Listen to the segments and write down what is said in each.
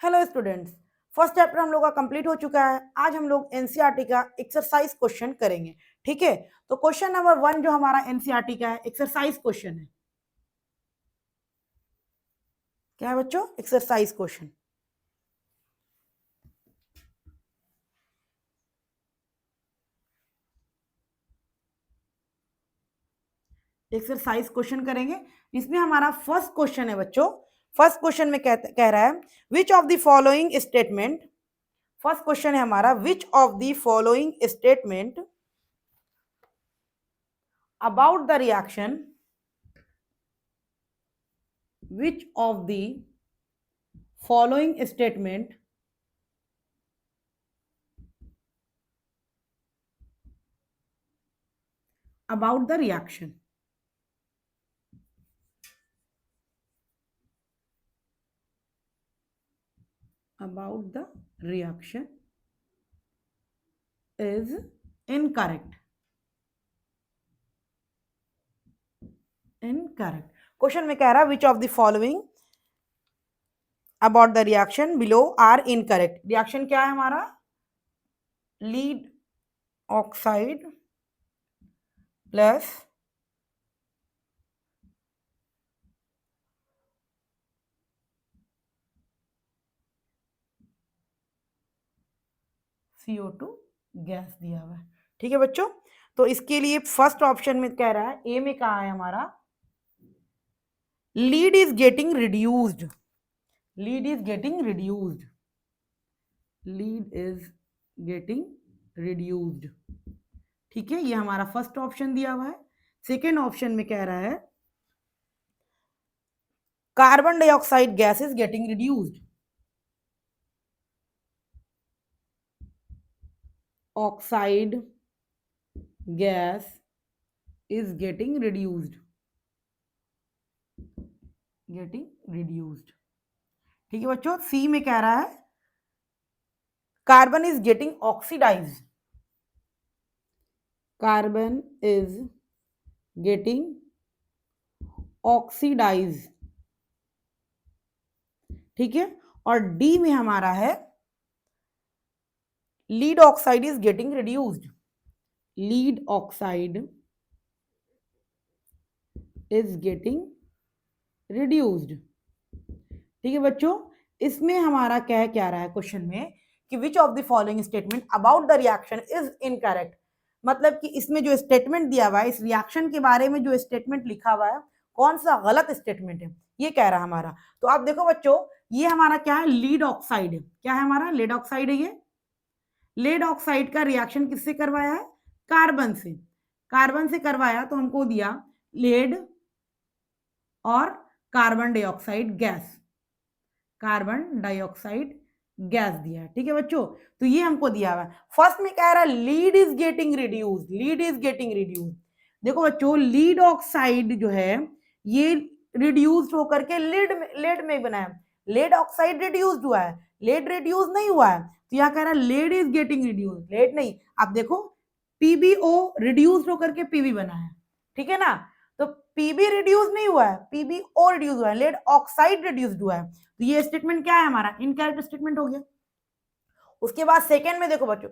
Hello students, first chapter हम लोग का कंप्लीट हो चुका है। आज हम लोग एनसीईआरटी का एक्सरसाइज क्वेश्चन करेंगे। ठीक है, तो क्वेश्चन नंबर 1 जो हमारा एनसीईआरटी का है एक्सरसाइज क्वेश्चन है। क्या है बच्चों? Exercise question. एक्सरसाइज क्वेश्चन करेंगे। इसमें हमारा फर्स्ट क्वेश्चन है बच्चों। फर्स्ट क्वेश्चन में कह रहा है which of the following statement. First question है हमारा विच of the following statement about the reaction, which of the following statement about the reaction, about the reaction is incorrect? Incorrect. Question में कह रहा है which of the following about the reaction below are incorrect. Reaction क्या है हमारा? Lead oxide plus CO2 gas दिया हुआ है। ठीक है बच्चों, तो इसके लिए फर्स्ट ऑप्शन में कह रहा है, ए में कहा है हमारा lead is getting reduced. Lead is getting reduced. Lead is getting reduced. ठीक है, ये हमारा फर्स्ट ऑप्शन दिया हुआ है। सेकेंड ऑप्शन में कह रहा है carbon dioxide gas is getting reduced. Oxide gas is getting reduced. Getting reduced. ठीक है बच्चों, सी में कह रहा है carbon is getting oxidised. Carbon is getting oxidised. ठीक है, और डी में हमारा है lead oxide is getting reduced. Lead oxide is getting reduced. ठीक है बच्चों, इसमें हमारा क्या रहा है क्वेश्चन में कि विच of the following statement about the reaction is incorrect. मतलब कि इसमें जो स्टेटमेंट दिया हुआ है, इस रिएक्शन के बारे में जो स्टेटमेंट लिखा हुआ है, कौन सा गलत स्टेटमेंट है, ये कह रहा है हमारा। तो आप देखो बच्चों, ये हमारा क्या है? लीड ऑक्साइड है। क्या है हमारा? लीड ऑक्साइड है। ये लीड ऑक्साइड का रिएक्शन किससे करवाया है? कार्बन से। कार्बन से करवाया तो हमको दिया लीड और carbon dioxide gas. Carbon dioxide gas दिया है। ठीक है बच्चों, तो ये हमको दिया हुआ है। फर्स्ट में कह रहा है lead is getting reduced. Lead is getting reduced. देखो बच्चों, लीड ऑक्साइड जो है ये रिड्यूस्ड होकर के लेड में बना है। लेड ऑक्साइड रिड्यूस्ड हुआ है, लेड रिड्यूस नहीं हुआ है। तो यहाँ कह रहा है lead is getting reduced. Lead नहीं, आप देखो पीबीओ रिड्यूस्ड होकर के पीबी बना है। ठीक है ना, तो पीबी रिड्यूस नहीं हुआ है, पीबीओ रिड्यूस हुआ है, लेड ऑक्साइड रिड्यूस्ड हुआ है। तो ये स्टेटमेंट क्या है हमारा? इनकरेक्ट स्टेटमेंट हो गया। उसके बाद सेकंड में देखो बच्चों,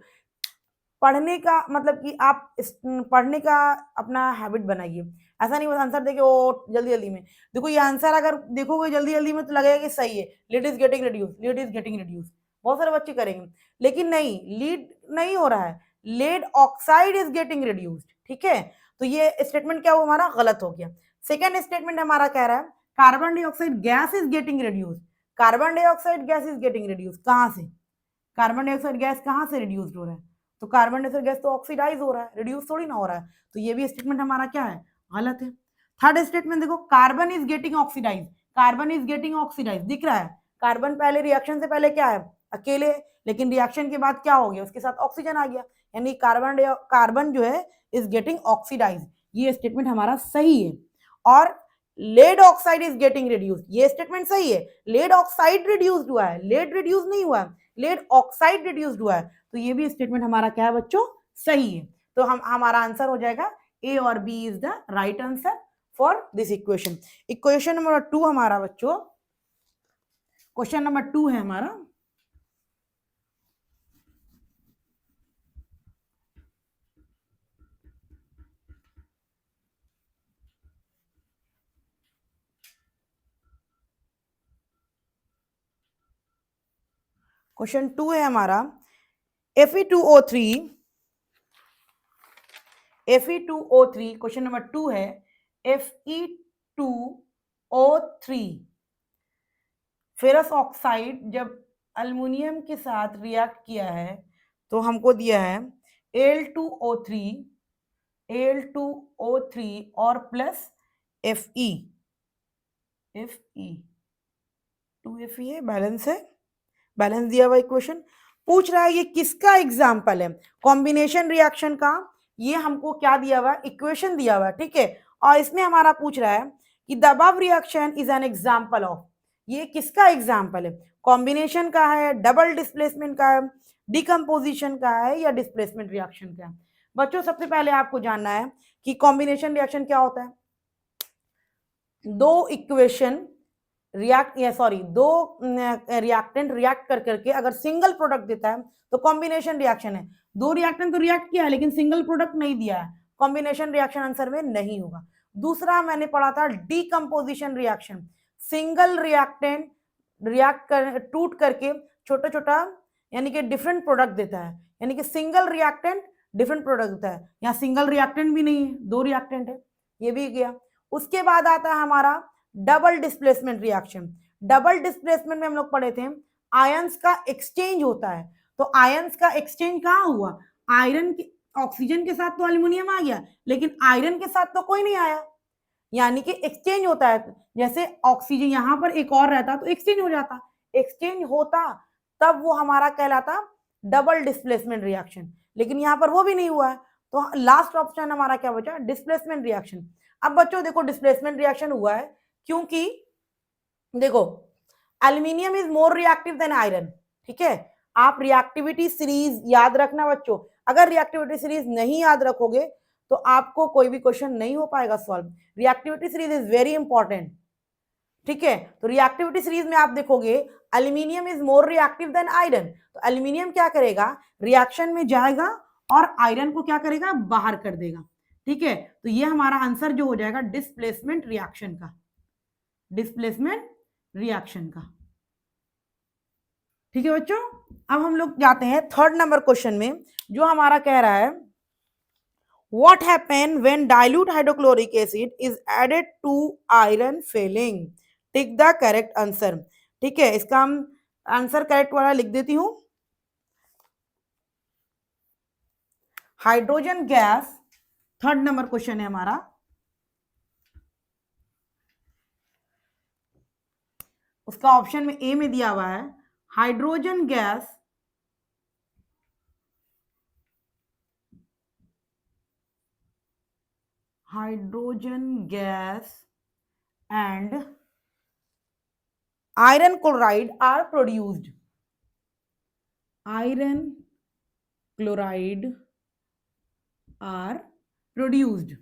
पढ़ने का मतलब कि आप पढ़ने का अपना हैबिट बनाइए। ऐसा नहीं बस आंसर देके वो जल्दी जल्दी में देखो। ये आंसर अगर देखोगे जल्दी जल्दी में तो लगेगा कि सही है, lead is getting reduce, lead is getting reduce, बहुत सारे बच्चे करेंगे। लेकिन नहीं, लीड नहीं हो रहा है, lead oxide is getting reduced. ठीक है, तो ये स्टेटमेंट क्या हुआ हमारा? गलत हो गया। सेकेंड स्टेटमेंट हमारा कह रहा है carbon dioxide gas is getting reduced. Carbon dioxide gas is getting reduced कहां से? कार्बन डाइऑक्साइड गैस कहां से रिड्यूस्ड हो रहा है? तो कार्बन डाइऑक्साइड गैस तो ऑक्सीडाइज हो रहा है, रिड्यूस थोड़ी ना हो रहा है। तो ये भी स्टेटमेंट हमारा क्या है? गलत है। थर्ड स्टेटमेंट देखो, carbon is getting oxidise. Carbon is getting oxidise दिख रहा है। कार्बन पहले रिएक्शन से पहले क्या है? अकेले, लेकिन रिएक्शन के बाद क्या हो गया? उसके साथ ऑक्सीजन आ गया, यानी कार्बन जो है इज गेटिंग ऑक्सीडाइज। ये स्टेटमेंट हमारा सही है। और lead oxide is getting reduced, ये स्टेटमेंट सही है। लेड ऑक्साइड रिड्यूस्ड हुआ है, लेड रिड्यूस नहीं हुआ है, लेड ऑक्साइड रिड्यूस्ड हुआ है। तो ये भी स्टेटमेंट हमारा क्या है बच्चों? सही है। तो हमारा आंसर हो जाएगा ए और B is the right answer for this equation. Equation number 2 हमारा बच्चों, क्वेश्चन नंबर 2 है हमारा, क्वेश्चन 2 है हमारा Fe2O3, Fe2O3 क्वेश्चन नंबर 2 है Fe2O3 फेरस ऑक्साइड जब अल्युमिनियम के साथ रिएक्ट किया है तो हमको दिया है Al2O3 और प्लस Fe 2Fe है, बैलेंस है, बैलेंस दिया हुआ इक्वेशन। पूछ रहा है ये किसका एग्जाम्पल है, कॉम्बिनेशन रिएक्शन का। ये हमको क्या दिया हुआ, इक्वेशन दिया हुआ, ठीक है। और इसमें हमारा पूछ रहा है कि the above reaction is an example of, ये किसका एग्जाम्पल है, कॉम्बिनेशन का है, डबल डिस्प्लेसमेंट का है, डिकम्पोजिशन का है, या डिस्प्लेसमेंट रिएक्शन का है। बच्चों सबसे पहले आपको जानना है कि कॉम्बिनेशन रिएक्शन क्या होता है। दो इक्वेशन दो रिएक्टेंट रिएक्ट कर करके अगर सिंगल प्रोडक्ट देता है तो कॉम्बिनेशन रिएक्शन है। दो रिएक्टेंट तो रिएक्ट किया है लेकिन सिंगल प्रोडक्ट नहीं दिया है, कॉम्बिनेशन रिएक्शन आंसर में नहीं होगा। दूसरा मैंने पढ़ा था डीकम्पोजिशन रिएक्शन, सिंगल रिएक्टेंट टूट करके छोटा छोटा यानी कि डिफरेंट प्रोडक्ट देता है, यानी कि सिंगल रिएक्टेंट डिफरेंट प्रोडक्ट देता है। यहाँ सिंगल रिएक्टेंट भी नहीं है, दो रिएक्टेंट है, ये भी गया। उसके बाद आता है हमारा double displacement reaction. Double displacement में हम लोग पढ़े थे आयंस का एक्सचेंज होता है। तो आयंस का एक्सचेंज कहाँ हुआ, आयरन के ऑक्सीजन के साथ तो अल्युमिनियम आ गया लेकिन आयरन के साथ तो कोई नहीं आया, यानी कि एक्सचेंज होता है। जैसे ऑक्सीजन यहां पर एक और रहता तो एक्सचेंज हो जाता, एक्सचेंज होता तब वो हमारा कहलाता डबल डिस्प्लेसमेंट रिएक्शन, लेकिन यहां पर वो भी नहीं हुआ है। तो लास्ट ऑप्शन हमारा क्या बचा, डिस्प्लेसमेंट रिएक्शन। अब बच्चों देखो डिस्प्लेसमेंट रिएक्शन हुआ है क्योंकि देखो aluminium is more reactive then iron, ठीक है। आप रिएक्टिविटी सीरीज याद रखना बच्चों, अगर रिएक्टिविटी सीरीज नहीं याद रखोगे तो आपको कोई भी क्वेश्चन नहीं हो पाएगा solve. Reactivity series is very important, ठीक है। तो रिएक्टिविटी सीरीज में आप देखोगे aluminium is more reactive then iron, तो एल्यूमिनियम क्या करेगा, रिएक्शन में जाएगा और आयरन को क्या करेगा, बाहर कर देगा, ठीक है। तो ये हमारा आंसर जो हो जाएगा डिस्प्लेसमेंट रिएक्शन का, डिस्प्लेसमेंट रिएक्शन का, ठीक है बच्चों। अब हम लोग जाते हैं थर्ड नंबर क्वेश्चन में, जो हमारा कह रहा है what happen when dilute hydrochloric acid is added to iron filling, tick the correct answer, ठीक है। इसका हम आंसर करेक्ट वाला लिख देती हूं, hydrogen gas, third number question है हमारा, उसका ऑप्शन में ए में दिया हुआ है hydrogen gas and iron chloride are produced, iron chloride are produced।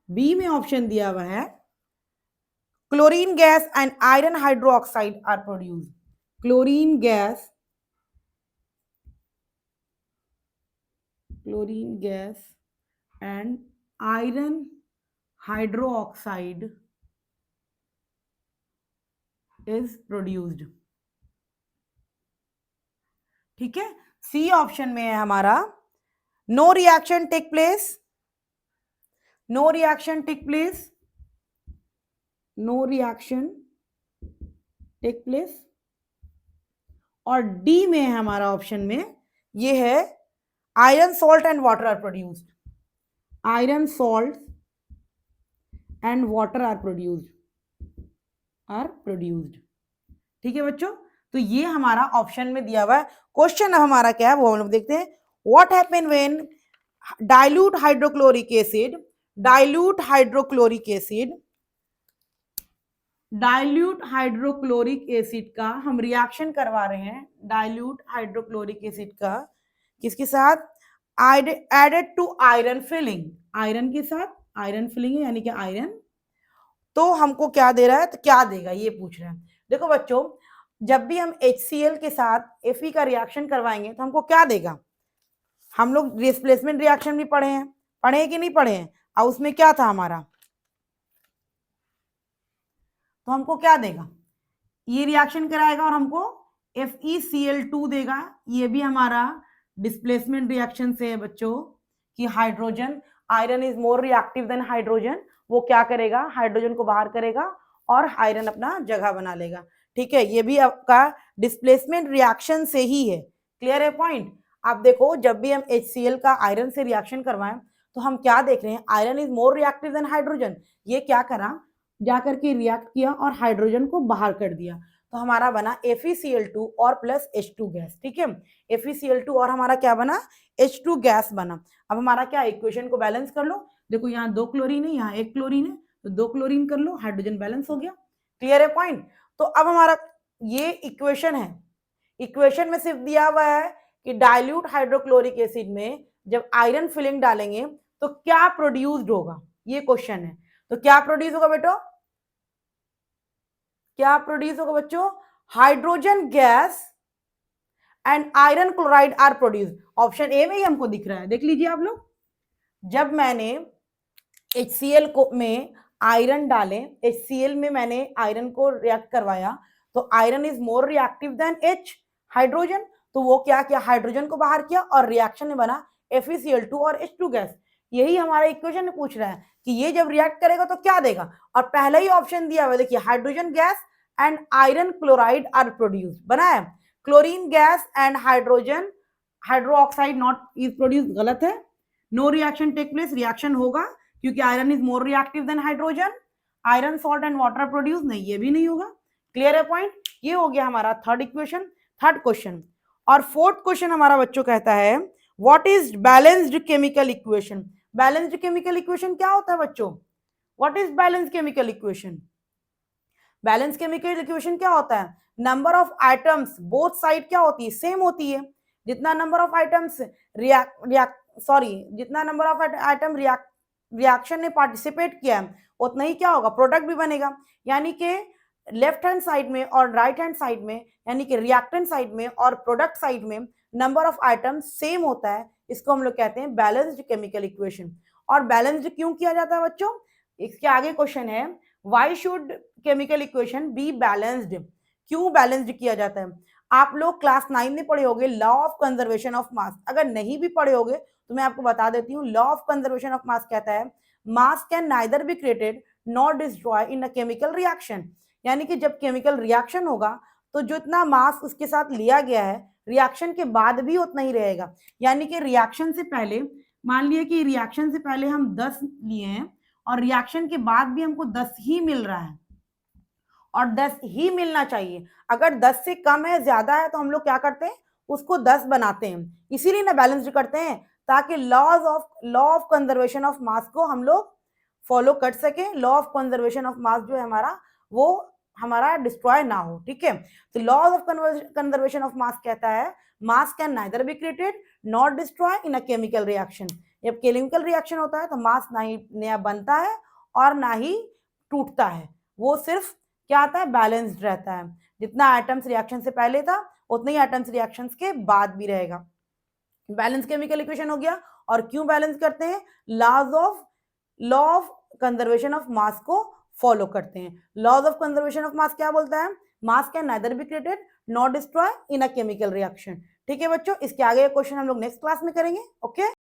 B में ऑप्शन दिया हुआ है chlorine gas and iron hydroxide are produced, chlorine gas and iron hydroxide is produced, ठीक है। सी ऑप्शन में है हमारा no reaction take place, no reaction take place, no reaction take place. और डी में है हमारा ऑप्शन में ये है iron salt and water are produced, iron salt and water are produced, ठीक है बच्चों। तो ये हमारा ऑप्शन में दिया हुआ है। क्वेश्चन हमारा क्या है वो हम लोग देखते हैं, what happen when dilute hydrochloric acid, dilute hydrochloric acid, dilute hydrochloric acid का हम रिएक्शन करवा रहे हैं, डाइल्यूट हाइड्रोक्लोरिक एसिड का किसके साथ, added to iron filing, iron के साथ, आयरन फिलिंग है यानी कि आयरन, तो हमको क्या दे रहा है, तो क्या देगा ये पूछ रहा है। देखो बच्चों, जब भी हम HCl के साथ Fe का रिएक्शन करवाएंगे तो हमको क्या देगा। हम लोग डिस्प्लेसमेंट रिएक्शन भी पढ़े हैं कि नहीं पढ़े हैं, और उसमें क्या था हमारा, तो हमको क्या देगा, ये रिएक्शन कराएगा और हमको FeCl2 देगा। ये भी हमारा डिस्प्लेसमेंट रिएक्शन से है बच्चों, कि hydrogen, iron is more reactive than hydrogen, वो क्या करेगा, हाइड्रोजन को बाहर करेगा और आयरन अपना जगह बना लेगा। ठीक है, ये भी आपका डिस्प्लेसमेंट रिएक्शन से ही है। क्लियर है पॉइंट। आप देखो, जब भी हम HCl का आयरन से रिएक्शन करवाएं तो हम क्या देख रहे हैं, iron is more reactive than hydrogen. ये क्या करा, जाकर के रिएक्ट किया और हाइड्रोजन को बाहर कर दिया, तो हमारा बना FeCl2 और प्लस H2 गैस। ठीक है, FeCl2 और हमारा क्या बना, H2 गैस बना। अब हमारा क्या, इक्वेशन को बैलेंस कर लो। देखो यहाँ 2 क्लोरीन है, यहाँ 1 क्लोरीन है, तो 2 क्लोरीन कर लो, हाइड्रोजन बैलेंस हो गया। क्लियर है पॉइंट। तो अब हमारा ये इक्वेशन है, इक्वेशन में सिर्फ दिया हुआ है कि डाइल्यूट हाइड्रोक्लोरिक एसिड में जब आयरन फिलिंग डालेंगे तो क्या प्रोड्यूस्ड होगा, ये क्वेश्चन है। तो क्या प्रोड्यूस होगा बेटो, क्या प्रोड्यूस होगा बच्चों, hydrogen gas and iron chloride are produce. Option A में ही हमको दिख रहा है, देख लीजिए आप लोग। जब मैंने HCl को में आयरन डाले, HCl में मैंने आयरन को रिएक्ट करवाया, तो iron is more reactive then H, hydrogen. तो वो क्या किया, हाइड्रोजन को बाहर किया और रिएक्शन में बना FeCl2 और H2 गैस। यही हमारा इक्वेशन में पूछ रहा है कि ये जब रिएक्ट करेगा तो क्या देगा, और पहला ही ऑप्शन दिया हुआ, देखिए hydrogen gas and iron chloride are produce, बना है chlorine gas and hydrogen hydroxide not is produce, गलत है। No reaction take place, reaction होगा क्योंकि iron is more reactive than hydrogen, iron salt and water produce, नहीं ये भी नहीं होगा। क्लियर है पॉइंट। ये हो गया हमारा थर्ड इक्वेशन, थर्ड क्वेश्चन। और फोर्थ क्वेश्चन हमारा बच्चों कहता है what is balanced chemical equation. Balanced chemical equation क्या होता है बच्चों, what is balanced chemical equation. Balance chemical equation क्या होता है, number of items both side क्या होती है, सेम होती है। जितना नंबर ऑफ आइटम्स जितना नंबर ऑफ आइटम रिएक्शन ने पार्टिसिपेट किया है उतना ही क्या होगा, प्रोडक्ट भी बनेगा। यानी कि लेफ्ट हैंड साइड में और राइट हैंड साइड में, यानी कि रिएक्टेंट साइड में और प्रोडक्ट साइड में नंबर ऑफ आइटम सेम होता है, इसको हम लोग कहते हैं बैलेंस्ड केमिकल इक्वेशन। और बैलेंस्ड क्यों किया जाता है बच्चों, इसके आगे क्वेश्चन है why should chemical equation be balanced, क्यों बैलेंस्ड किया जाता है। आप लोग क्लास 9 में पढ़े होंगे लॉ ऑफ कंजर्वेशन ऑफ मास, अगर नहीं भी पढ़े होंगे तो मैं आपको बता देती हूँ। लॉ ऑफ कंजर्वेशन ऑफ मास कहता है mass can neither be created not destroy in a chemical reaction. यानी कि जब केमिकल रिएक्शन होगा तो जितना मास उसके साथ लिया गया है रिएक्शन के बाद भी उतना ही रहेगा। यानी कि रिएक्शन से पहले, मान लिया कि रिएक्शन से पहले हम 10 लिए हैं और रिएक्शन के बाद भी हमको 10 ही मिल रहा है, और 10 ही मिलना चाहिए। अगर 10 से कम है, ज्यादा है, तो हम लोग क्या करते हैं, उसको 10 बनाते हैं, इसीलिए ना बैलेंस्ड करते हैं, ताकि law of conservation of mass को हम लोग फॉलो कर सके। लॉ ऑफ कंजर्वेशन ऑफ मास जो है हमारा, वो हमारा डिस्ट्रॉय ना हो। ठीक है, तो लॉ ऑफ कंजर्वेशन ऑफ मास कहता है mass can neither be created not destroy in a chemical reaction. जब केमिकल रिएक्शन होता है तो मास ना ही नया बनता है और ना ही टूटता है, वो सिर्फ क्या आता है, बैलेंस्ड रहता है। जितना आइटम्स रिएक्शन से पहले था उतना ही आइटम्स रिएक्शन के बाद भी रहेगा। बैलेंस केमिकल इक्वेशन हो गया। और क्यों बैलेंस करते हैं, law of conservation of mass को फॉलो करते हैं। Laws of conservation of mass क्या बोलता है, mass can neither be created not destroy in a chemical reaction. ठीक है बच्चों, इसके आगे क्वेश्चन हम लोग नेक्स्ट क्लास में करेंगे। ओके।